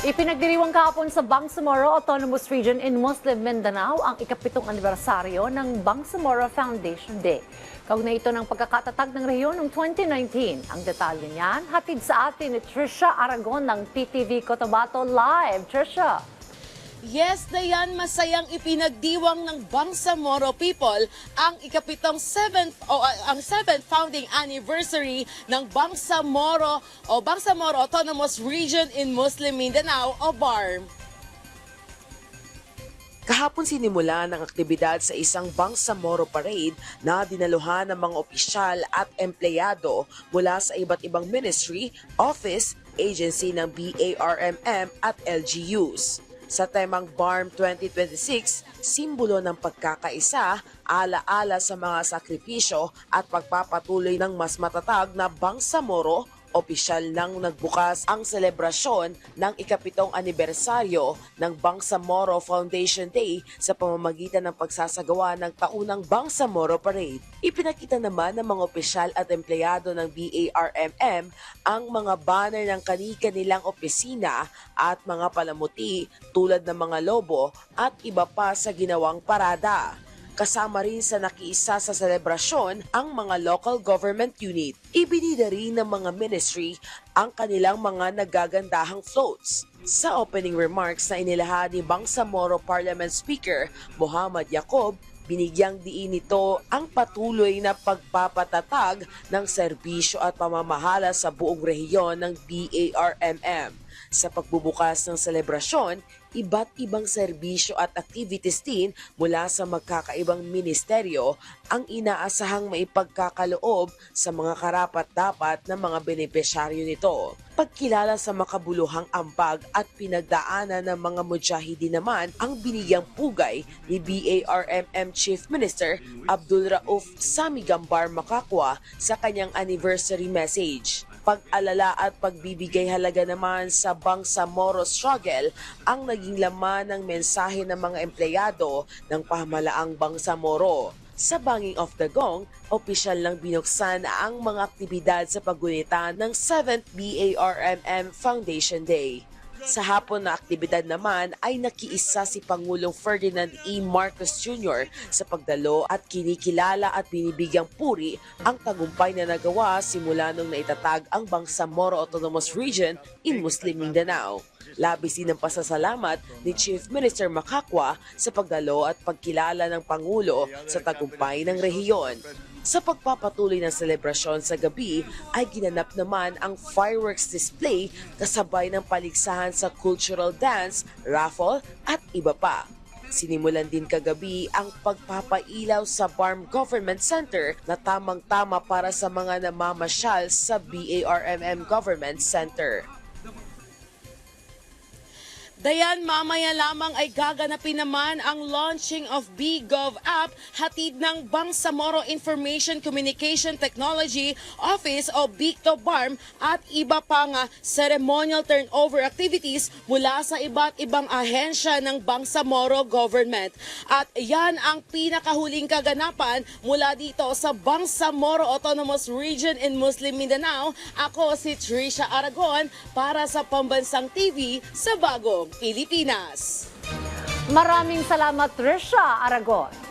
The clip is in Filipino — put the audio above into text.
Ipinagdiriwang kahapon sa Bangsamoro Autonomous Region in Muslim Mindanao ang ikapitong anibersaryo ng Bangsamoro Foundation Day. Kaugnay ito ng pagkakatatag ng rehiyon noong 2019. Ang detalye niyan, hatid sa atin ni Trisha Aragon ng PTV Cotabato Live. Trisha! Yes, Dayan, masayang ipinagdiwang ng Bangsamoro people ang ikapitong ang 7th founding anniversary ng Bangsamoro Autonomous Region in Muslim Mindanao o BARM. Kahapon sinimula ng aktibidad sa isang Bangsamoro parade na dinaluhan ng mga opisyal at empleyado mula sa iba't ibang ministry, office, agency ng BARMM at LGUs. Sa temang BARM 2026, simbolo ng pagkakaisa, ala-ala sa mga sakripisyo at pagpapatuloy ng mas matatag na Bangsamoro, opisyal nang nagbukas ang selebrasyon ng ikapitong anibersaryo ng Bangsamoro Foundation Day sa pamamagitan ng pagsasagawa ng taunang Bangsamoro Parade. Ipinakita naman ng mga opisyal at empleyado ng BARMM ang mga banner ng kani-kanilang opisina at mga palamuti tulad ng mga lobo at iba pa sa ginawang parada. Kasama rin sa nakiisa sa selebrasyon ang mga local government unit. Ibinida rin ng mga ministry ang kanilang mga nagagandahang floats. Sa opening remarks na inilahad ni Bangsamoro Parliament Speaker Muhammad Yacoob, binigyang diin nito ang patuloy na pagpapatatag ng serbisyo at pamamahala sa buong rehiyon ng BARMM. Sa pagbubukas ng selebrasyon, iba't ibang serbisyo at activities din mula sa magkakaibang ministeryo ang inaasahang maipagkakaloob sa mga karapat-dapat ng mga benepisyaryo nito. Pagkilala sa makabuluhang ambag at pinagdaanan ng mga mujahidin naman ang binigyang pugay ni BARMM Chief Minister Abdul Rauf Sami Gambar Makakwa sa kanyang anniversary message. Pag-alala at pagbibigay halaga naman sa Bangsamoro struggle ang naging laman ng mensahe ng mga empleyado ng pamahalaang Bangsamoro. Sa banging of the gong, opisyal lang binuksan ang mga aktibidad sa paggunita ng 7th BARMM Foundation Day. Sa hapon na aktibidad naman ay nakiisa si Pangulong Ferdinand E. Marcos Jr. sa pagdalo at kinikilala at binibigyang puri ang tagumpay na nagawa simula nung naitatag ang Bangsamoro Autonomous Region in Muslim Mindanao. Labis din ang pasasalamat ni Chief Minister Makakwa sa pagdalo at pagkilala ng Pangulo sa tagumpay ng rehiyon. Sa pagpapatuloy ng selebrasyon sa gabi ay ginanap naman ang fireworks display kasabay ng paligsahan sa cultural dance, raffle at iba pa. Sinimulan din kagabi ang pagpapailaw sa BARM Government Center na tamang-tama para sa mga namamasyal sa BARMM Government Center. Dayan, mamaya lamang ay gaganapin naman ang launching of BGov app hatid ng Bangsamoro Information Communication Technology Office o BICTO-BARM at iba pang ceremonial turnover activities mula sa iba't ibang ahensya ng Bangsamoro Government. At yan ang pinakahuling kaganapan mula dito sa Bangsamoro Autonomous Region in Muslim Mindanao. Ako si Trisha Aragon para sa Pambansang TV sa Bagong Pilipinas. Maraming salamat, Trisha Aragon.